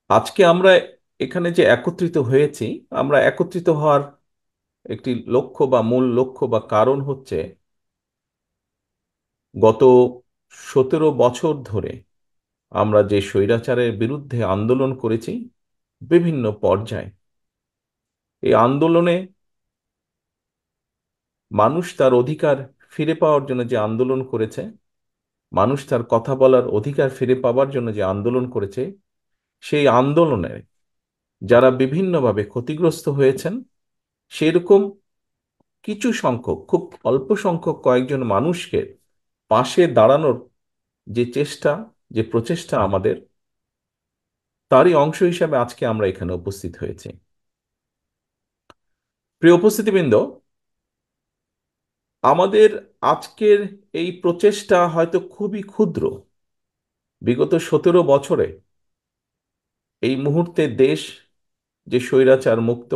আজকে আমরা এখানে যে একত্রিত হয়েছি, আমরা একত্রিত হওয়ার একটি লক্ষ্য বা মূল লক্ষ্য বা কারণ হচ্ছে গত 17 বছর ধরে আমরা যে স্বৈরাচারের বিরুদ্ধে আন্দোলন করেছি বিভিন্ন পর্যায়ে। এই আন্দোলনে মানুষ তার অধিকার ফিরে পাওয়ার জন্য যে আন্দোলন করেছে, মানুষ তার কথা বলার অধিকার ফিরে পাওয়ার জন্য যে আন্দোলন করেছে, সেই আন্দোলনে যারা বিভিন্নভাবে ক্ষতিগ্রস্ত হয়েছেন, সেরকম কিছু সংখ্যক, খুব অল্প সংখ্যক কয়েকজন মানুষকে পাশে দাঁড়ানোর যে চেষ্টা, যে প্রচেষ্টা আমাদের, তারই অংশ হিসাবে আজকে আমরা এখানে উপস্থিত হয়েছি। প্রিয় উপস্থিতিবৃন্দ, আমাদের আজকের এই প্রচেষ্টা হয়তো খুবই ক্ষুদ্র। বিগত 17 বছরে এই মুহূর্তে দেশ যে স্বৈরাচার মুক্ত,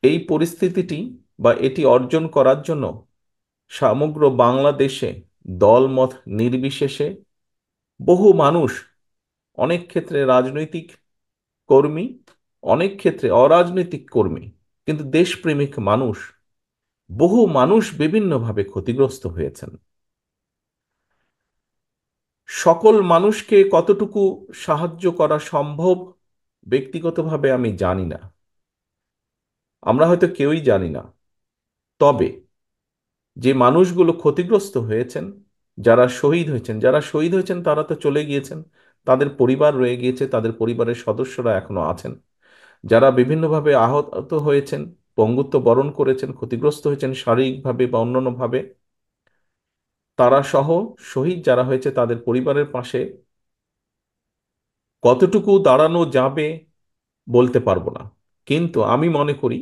এই পরিস্থিতিটি বা এটি অর্জন করার জন্য সমগ্র বাংলাদেশে দলমত নির্বিশেষে বহু মানুষ, অনেক ক্ষেত্রে রাজনৈতিক কর্মী, অনেক ক্ষেত্রে অরাজনৈতিক কর্মী, কিন্তু দেশপ্রেমিক মানুষ, বহু মানুষ বিভিন্নভাবে ক্ষতিগ্রস্ত হয়েছেন। সকল মানুষকে কতটুকু সাহায্য করা সম্ভব ব্যক্তিগতভাবে আমি জানি না, আমরা হয়তো কেউই জানি না। তবে যে মানুষগুলো ক্ষতিগ্রস্ত হয়েছেন, যারা শহীদ হয়েছেন তারা তো চলে গিয়েছেন, তাদের পরিবার রয়ে গিয়েছে, তাদের পরিবারের সদস্যরা এখনো আছেন। যারা বিভিন্নভাবে আহত হয়েছেন, পঙ্গুত্ব বরণ করেছেন, ক্ষতিগ্রস্ত হয়েছেন শারীরিকভাবে বা অন্যান্যভাবে, তারা সহ শহীদ যারা হয়েছে তাদের পরিবারের পাশে কতটুকু দাঁড়ানো যাবে বলতে পারবো না। কিন্তু আমি মনে করি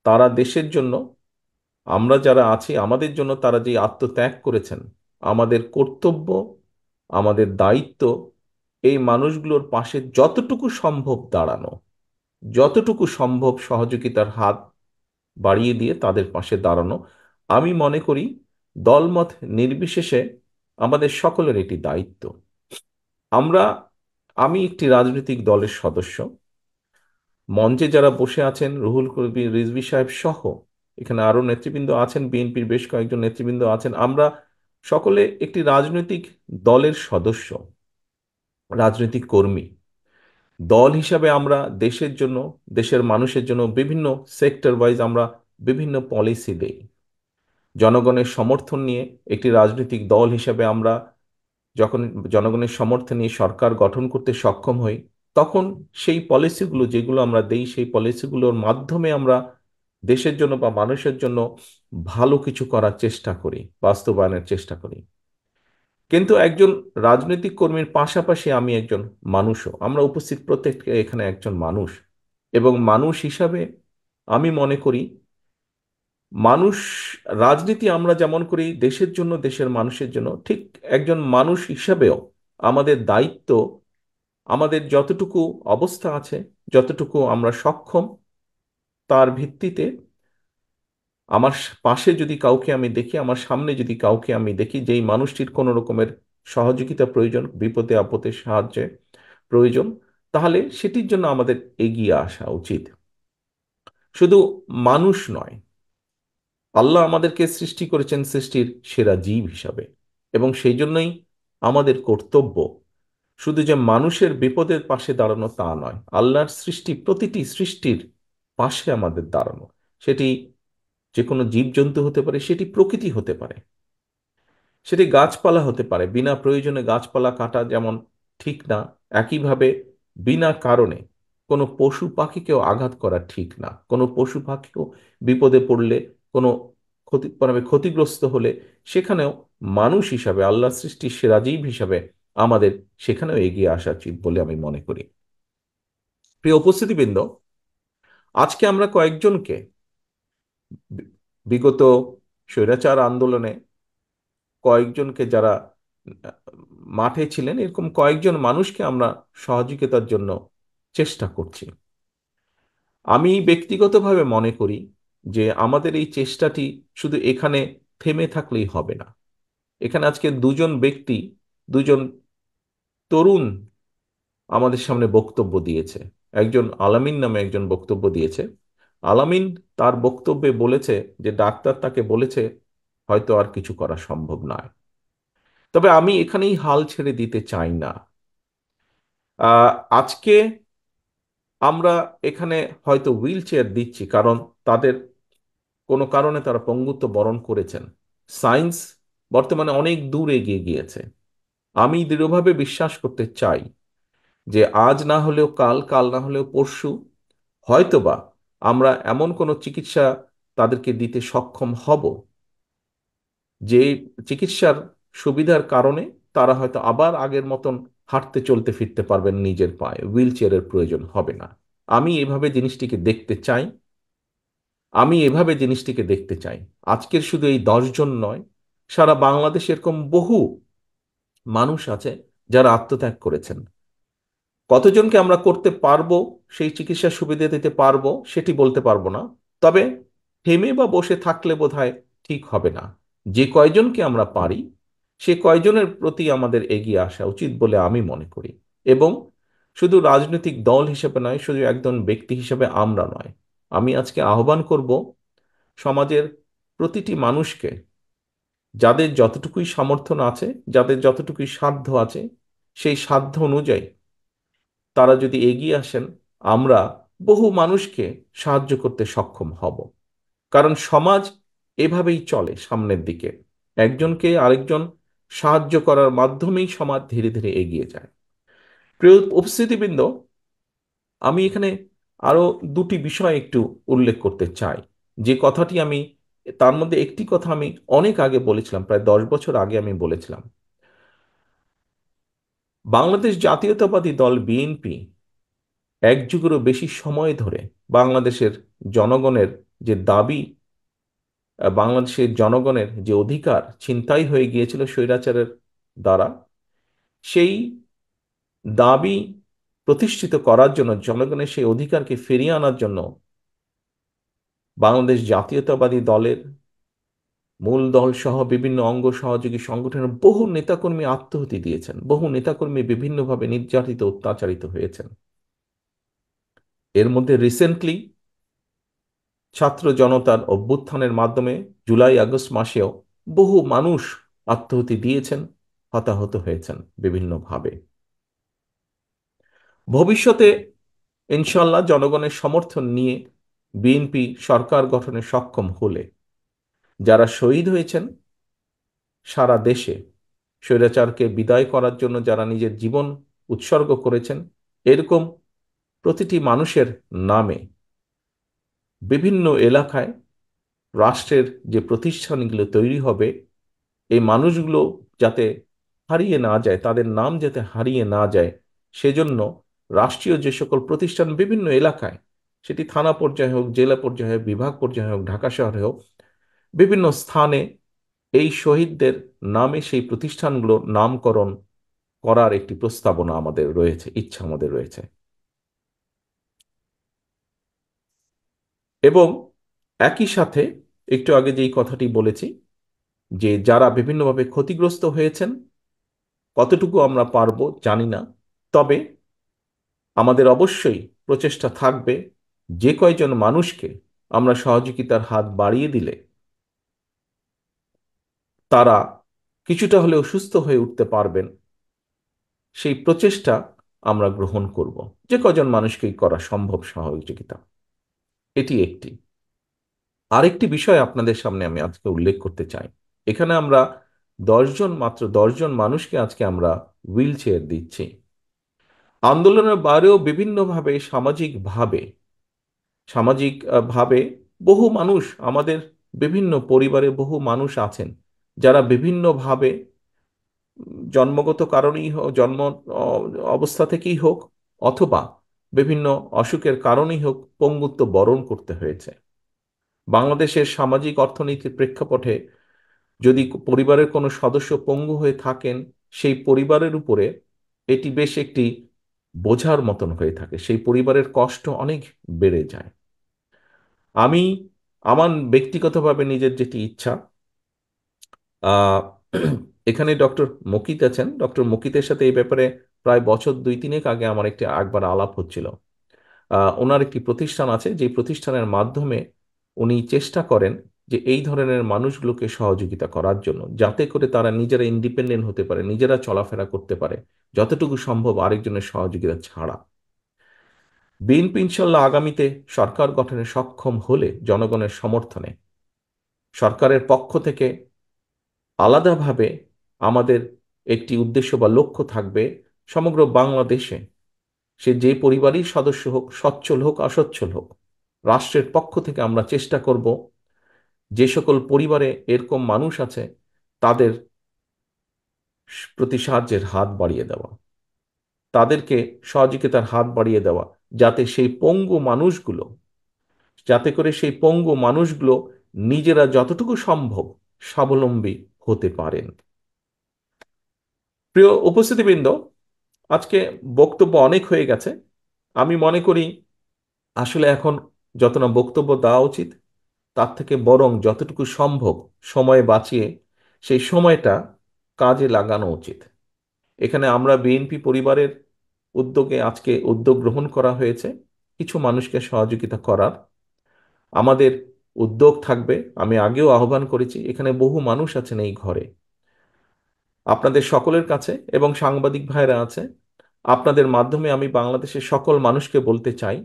তারা দেশের জন্য, আমরা যারা আছি আমাদের জন্য তারা যে আত্মত্যাগ করেছেন, আমাদের কর্তব্য, আমাদের দায়িত্ব এই মানুষগুলোর পাশে যতটুকু সম্ভব দাঁড়ানো, যতটুকু সম্ভব সহযোগিতার হাত বাড়িয়ে দিয়ে তাদের পাশে দাঁড়ানো। আমি মনে করি দলমত নির্বিশেষে আমাদের সকলের এটি দায়িত্ব। আমরা, আমি একটি রাজনৈতিক দলের সদস্য। মঞ্চে যারা বসে আছেন, রুহুল কবি রিজভী সাহেব সহ এখানে আরো নেতৃবৃন্দ আছেন, বিএনপির বেশ কয়েকজন নেতৃবৃন্দ আছেন, আমরা সকলে একটি রাজনৈতিক দলের সদস্য, রাজনৈতিক কর্মী। দল হিসাবে আমরা দেশের জন্য, দেশের মানুষের জন্য বিভিন্ন সেক্টর ওয়াইজ আমরা বিভিন্ন পলিসি দেই। জনগণের সমর্থন নিয়ে একটি রাজনৈতিক দল হিসেবে আমরা যখন জনগণের সমর্থন নিয়ে সরকার গঠন করতে সক্ষম হই, তখন সেই পলিসিগুলো যেগুলো আমরা দেই, সেই পলিসিগুলোর মাধ্যমে আমরা দেশের জন্য বা মানুষের জন্য ভালো কিছু করার চেষ্টা করি, বাস্তবায়নের চেষ্টা করি। কিন্তু একজন রাজনৈতিক কর্মীর পাশাপাশি আমি একজন মানুষও, আমরা উপস্থিত প্রত্যেকে এখানে একজন মানুষ। এবং মানুষ হিসাবে আমি মনে করি মানুষ, রাজনীতি আমরা যেমন করি দেশের জন্য, দেশের মানুষের জন্য, ঠিক একজন মানুষ হিসাবেও আমাদের দায়িত্ব, আমাদের যতটুকু অবস্থা আছে, যতটুকু আমরা সক্ষম, তার ভিত্তিতে আমার পাশে যদি কাউকে আমি দেখি, আমার সামনে যদি কাউকে আমি দেখি যেই মানুষটির কোনো রকমের সহযোগিতা প্রয়োজন, বিপদে আপদে সাহায্যে প্রয়োজন, তাহলে সেটির জন্য আমাদের এগিয়ে আসা উচিত। শুধু মানুষ নয়, আল্লাহ আমাদেরকে সৃষ্টি করেছেন সৃষ্টির সেরা জীব হিসাবে, এবং সেই জন্যই আমাদের কর্তব্য শুধু যে মানুষের বিপদের পাশে দাঁড়ানো তা নয়, আল্লাহর সৃষ্টি প্রতিটি সৃষ্টির পাশে আমাদের দাঁড়ানো। সেটি যে কোনো জীবজন্তু হতে পারে, সেটি প্রকৃতি হতে পারে, সেটি গাছপালা হতে পারে। বিনা প্রয়োজনে গাছপালা কাটা যেমন ঠিক না, একইভাবে বিনা কারণে কোনো পশু পাখিকেও আঘাত করা ঠিক না। কোনো পশু পাখিও বিপদে পড়লে, কোনো ক্ষতিগ্রস্ত হলে, সেখানেও মানুষ হিসাবে, আল্লাহ সৃষ্টির সেরা জীব হিসাবে আমাদের সেখানেও এগিয়ে আসা উচিত বলে আমি মনে করি। প্রিয় উপস্থিতিবৃন্দ, আজকে আমরা কয়েকজনকে বি- বিগত স্বৈরাচার আন্দোলনে কয়েকজনকে যারা আহ, মাঠে ছিলেন, এরকম কয়েকজন মানুষকে আমরা সহযোগিতার জন্য চেষ্টা করছি। আমি ব্যক্তিগতভাবে মনে করি যে আমাদের এই চেষ্টাটি শুধু এখানে থেমে থাকলেই হবে না। এখানে আজকে দুজন ব্যক্তি, দুজন তরুণ আমাদের সামনে বক্তব্য দিয়েছে। একজন আলামিন নামে একজন বক্তব্য দিয়েছে। আলামিন তার বক্তব্যে বলেছে যে ডাক্তার তাকে বলেছে হয়তো আর কিছু করা সম্ভব নয়। তবে আমি এখানেই হাল ছেড়ে দিতে চাই না। আজকে আমরা এখানে হয়তো হুইল চেয়ার দিচ্ছি কারণ তাদের কোনো কারণে তারা পঙ্গুত্ব বরণ করেছেন। সায়েন্স বর্তমানে অনেক দূর এগিয়ে গিয়েছে। আমি দৃঢ়ভাবে বিশ্বাস করতে চাই যে আজ না হলেও কাল, কাল না হলেও পরশু হয়তোবা আমরা এমন কোনো চিকিৎসা তাদেরকে দিতে সক্ষম হব যে চিকিৎসার সুবিধার কারণে তারা হয়তো আবার আগের মতন হাঁটতে চলতে ফিরতে পারবেন নিজের পায়ে, হুইল চেয়ারের প্রয়োজন হবে না। আমি এভাবে জিনিসটিকে দেখতে চাই। আমি এভাবে জিনিসটিকে দেখতে চাই। আজকের শুধু এই 10 জন নয়, সারা বাংলাদেশে এরকম বহু মানুষ আছে যারা আত্মত্যাগ করেছেন। কতজনকে আমরা করতে পারবো, সেই চিকিৎসার সুবিধা দিতে পারবো সেটি বলতে পারবো না। তবে থেমে বা বসে থাকলে বোধহয় ঠিক হবে না। যে কয়জনকে আমরা পারি সে কয়জনের প্রতি আমাদের এগিয়ে আসা উচিত বলে আমি মনে করি। এবং শুধু রাজনৈতিক দল হিসেবে নয়, শুধু একজন ব্যক্তি হিসেবে আমরা নয়, আমি আজকে আহ্বান করব সমাজের প্রতিটি মানুষকে, যাদের যতটুকুই সমর্থন আছে, যাদের যতটুকুই সাধ্য আছে, সেই সাধ্য অনুযায়ী তারা যদি এগিয়ে আসেন, আমরা বহু মানুষকে সাহায্য করতে সক্ষম হব। কারণ সমাজ এভাবেই চলে সামনের দিকে। একজনকে আরেকজন সাহায্য করার মাধ্যমেই সমাজ ধীরে ধীরে এগিয়ে যায়। প্রিয় উপস্থিতিবৃন্দ, আমি এখানে আরো দুটি বিষয় একটু উল্লেখ করতে চাই। যে কথাটি আমি, তার মধ্যে একটি কথা আমি অনেক আগে বলেছিলাম, প্রায় 10 বছর আগে আমি বলেছিলাম। বাংলাদেশ জাতীয়তাবাদী দল বিএনপি এক যুগেরও বেশি সময় ধরে বাংলাদেশের জনগণের যে দাবি, বাংলাদেশের জনগণের যে অধিকার ছিনতাই হয়ে গিয়েছিল স্বৈরাচারের দ্বারা, সেই দাবি প্রতিষ্ঠিত করার জন্য, জনগণের সেই অধিকারকে ফিরিয়ে আনার জন্য বাংলাদেশ জাতীয়তাবাদী দলের মূল দল সহ বিভিন্ন অঙ্গ সহযোগী সংগঠনের বহু নেতাকর্মী আত্মাহুতি দিয়েছেন। বহু নেতাকর্মী বিভিন্নভাবে নির্যাতিত, অত্যাচারিত হয়েছেন। এর মধ্যে রিসেন্টলি ছাত্র জনতার অভ্যুত্থানের মাধ্যমে জুলাই আগস্ট মাসেও বহু মানুষ আত্মাহুতি দিয়েছেন, হতাহত হয়েছেন বিভিন্নভাবে। ভবিষ্যতে ইনশাল্লাহ জনগণের সমর্থন নিয়ে বিএনপি সরকার গঠনে সক্ষম হলে যারা শহীদ হয়েছেন সারা দেশে, স্বৈরাচারকে বিদায় করার জন্য যারা নিজের জীবন উৎসর্গ করেছেন, এরকম প্রতিটি মানুষের নামে বিভিন্ন এলাকায় রাষ্ট্রের যে প্রতিষ্ঠানগুলো তৈরি হবে, এই মানুষগুলো যাতে হারিয়ে না যায়, তাদের নাম যাতে হারিয়ে না যায়, সেজন্য রাষ্ট্রীয় যে সকল প্রতিষ্ঠান বিভিন্ন এলাকায়, সেটি থানা পর্যায়ে হোক, জেলা পর্যায়ে হোক, বিভাগ পর্যায়ে হোক, ঢাকা শহরে হোক, বিভিন্ন স্থানে এই শহীদদের নামে সেই প্রতিষ্ঠানগুলো নামকরণ করার একটি প্রস্তাবনা আমাদের রয়েছে, ইচ্ছা আমাদের রয়েছে। এবং একই সাথে একটু আগে যেই কথাটি বলেছি যে যারা বিভিন্নভাবে ক্ষতিগ্রস্ত হয়েছেন, কতটুকু আমরা পারবো জানি না। তবে আমাদের অবশ্যই প্রচেষ্টা থাকবে যে কয়জন মানুষকে আমরা সহযোগিতার হাত বাড়িয়ে দিলে তারা কিছুটা হলেও সুস্থ হয়ে উঠতে পারবেন, সেই প্রচেষ্টা আমরা গ্রহণ করব। যে কজন মানুষকেই করা সম্ভব সহযোগিতা, এটি একটি। আরেকটি বিষয় আপনাদের সামনে আমি আজকে উল্লেখ করতে চাই। এখানে আমরা 10 জন, মাত্র 10 জন মানুষকে আজকে আমরা হুইল চেয়ার দিচ্ছি। আন্দোলনের বাইরেও বিভিন্নভাবে সামাজিক ভাবে বহু মানুষ, আমাদের বিভিন্ন পরিবারে বহু মানুষ আছেন যারা বিভিন্নভাবে জন্মগত কারণেই হোক, জন্ম অবস্থা থেকেই হোক, অথবা বিভিন্ন অসুখের কারণেই হোক পঙ্গুত্ব বরণ করতে হয়েছে। বাংলাদেশের সামাজিক অর্থনীতির প্রেক্ষাপটে যদি পরিবারের কোনো সদস্য পঙ্গু হয়ে থাকেন, সেই পরিবারের উপরে এটি বেশ একটি বোঝার মতন হয়ে থাকে, সেই পরিবারের কষ্ট অনেক বেড়ে যায়। আমি আমার ব্যক্তিগতভাবে নিজের যেটি ইচ্ছা, আহ, এখানে ডক্টর মকিত আছেন, ডক্টর মকিতের সাথে এই ব্যাপারে প্রায় বছর দুই তিনেক আগে আমার একবার আলাপ হচ্ছিল। ওনার একটি প্রতিষ্ঠান আছে, যে প্রতিষ্ঠানের মাধ্যমে উনি চেষ্টা করেন যে এই ধরনের মানুষগুলোকে সহযোগিতা করার জন্য, যাতে করে তারা নিজেরা ইন্ডিপেন্ডেন্ট হতে পারে, নিজেরা চলাফেরা করতে পারে, যতটুকু সম্ভব আরেকজনের সহযোগিতা ছাড়া। বিএনপি ইনশাল্লাহ আগামীতে সরকার গঠনে সক্ষম হলে জনগণের সমর্থনে সরকারের পক্ষ থেকে আলাদাভাবে আমাদের একটি উদ্দেশ্য বা লক্ষ্য থাকবে, সমগ্র বাংলাদেশে সে যে পরিবারই সদস্য হোক, সচ্ছল হোক অসচ্ছল হোক, রাষ্ট্রের পক্ষ থেকে আমরা চেষ্টা করব যে সকল পরিবারে এরকম মানুষ আছে তাদের প্রতি সাহায্যের হাত বাড়িয়ে দেওয়া, তাদেরকে সহযোগিতার হাত বাড়িয়ে দেওয়া, যাতে সেই পঙ্গু মানুষগুলো যাতে করে সেই পঙ্গু মানুষগুলো নিজেরা যতটুকু সম্ভব স্বাবলম্বী হতে পারেন। প্রিয় উপস্থিতিবৃন্দ, আজকে বক্তব্য অনেক হয়ে গেছে। আমি মনে করি আসলে এখন যত না বক্তব্য দেওয়া উচিত, তার থেকে বরং যতটুকু সম্ভব সময় বাঁচিয়ে সেই সময়টা কাজে লাগানো উচিত। এখানে আমরা বিএনপি পরিবারের উদ্যোগে আজকে উদ্যোগ গ্রহণ করা হয়েছে কিছু মানুষকে সহযোগিতা করার। আমাদের উদ্যোগ থাকবে, আমি আগেও আহ্বান করেছি, এখানে বহু মানুষ আছেন এই ঘরে, আপনাদের সকলের কাছে এবং সাংবাদিক ভাইরা আছে, আপনাদের মাধ্যমে আমি বাংলাদেশের সকল মানুষকে বলতে চাই,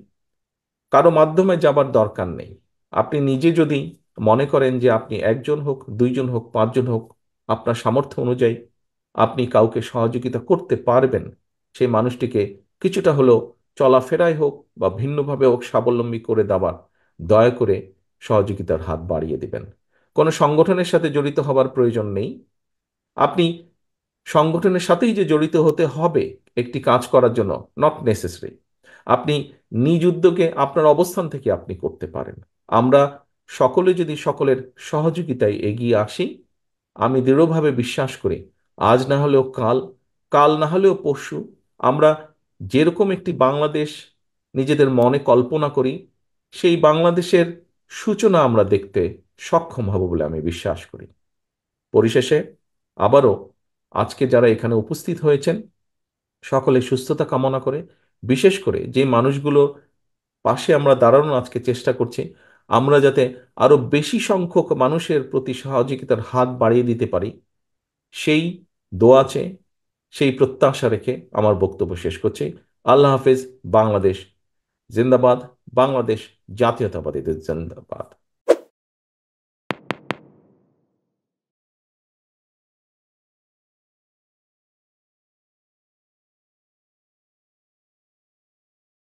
কারো মাধ্যমে যাবার দরকার নেই। আপনি নিজে যদি মনে করেন যে আপনি একজন হোক, দুইজন হোক, পাঁচজন হোক, আপনার সামর্থ্য অনুযায়ী আপনি কাউকে সহযোগিতা করতে পারবেন, সেই মানুষটিকে কিছুটা হলেও চলাফেরায় হোক বা ভিন্নভাবে হোক স্বাবলম্বী করে দেওয়ার দয়া করে সহযোগিতার হাত বাড়িয়ে দিবেন। কোনো সংগঠনের সাথে জড়িত হবার প্রয়োজন নেই। আপনি সংগঠনের সাথেই যে জড়িত হতে হবে একটি কাজ করার জন্য, নট নেসেসারি। আপনি নিজ উদ্যোগে আপনার অবস্থান থেকে আপনি করতে পারেন। আমরা সকলে যদি সকলের সহযোগিতায় এগিয়ে আসি, আমি দৃঢ়ভাবে বিশ্বাস করি আজ না হলেও কাল, কাল না হলেও পরশু, আমরা যেরকম একটি বাংলাদেশ নিজেদের মনে কল্পনা করি, সেই বাংলাদেশের সূচনা আমরা দেখতে সক্ষম হব বলে আমি বিশ্বাস করি। পরিশেষে আবারও আজকে যারা এখানে উপস্থিত হয়েছেন সকলে সুস্থতা কামনা করে, বিশেষ করে যে মানুষগুলো পাশে আমরা দাঁড়ানোর আজকে চেষ্টা করছি, আমরা যাতে আরো বেশি সংখ্যক মানুষের প্রতি সহযোগিতার হাত বাড়িয়ে দিতে পারি, সেই দোয়া চেয়ে, সেই প্রত্যাশা রেখে আমার বক্তব্য শেষ করছি। আল্লাহ হাফেজ। বাংলাদেশ জিন্দাবাদ। বাংলাদেশ জাতীয়তাবাদীদের জিন্দাবাদ।